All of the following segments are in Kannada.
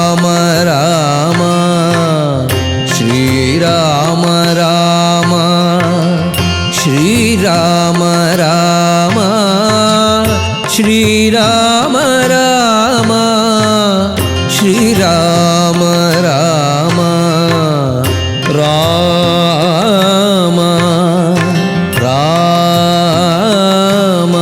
ರಾಮ ರಾಮ ಶ್ರೀರಾಮ ರಾಮ ಶ್ರೀರಾಮ ರಾಮ ಶ್ರೀರಾಮ ರಾಮ ಶ್ರೀರಾಮ ರಾಮ ರಾಮ ರಾಮ.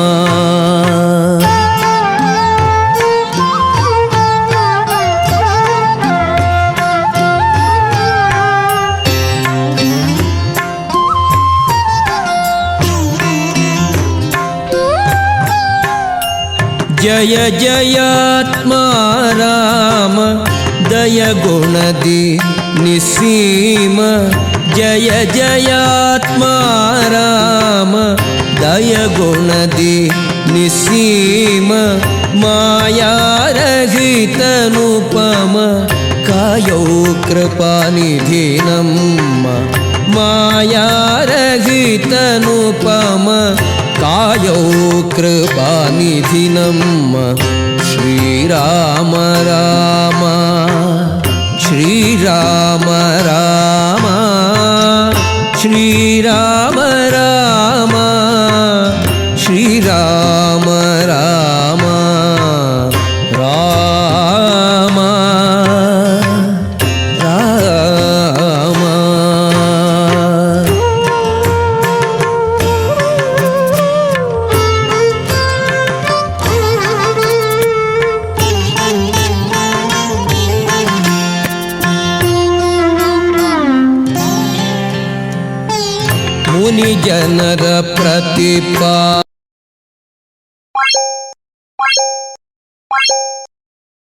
ಜಯ ಜಯಾತ್ಮ ರಾಮ ದಯ ಗುಣದಿ ನಿಸ್ಸೀಮ ಜಯ ಜಯಾತ್ಮ ರಾಮ ದಯ ಗುಣದಿ ನಿಸ್ಸೀಮ ಮಾಯಾರಹಿತನುಪಮ ಕಾಯೋ ಕೃಪಾನಿಧಿ ನಮ್ಮ ಮಾಯಾರಹಿತನುಪಮ ಕಾಯೋ ಕೃಪಾನಿಧಿ ನಮ್ಮ ಶ್ರೀರಾಮ ರಾಮ ಶ್ರೀರಾಮ ರಾಮ ಶ್ರೀರಾಮ ರಾಮ ಶ್ರೀರಾಮ ರಾಮ ರಾಮ ರಾಮ. ಮುನಿ ಜನರ ಪ್ರತಿಪಾ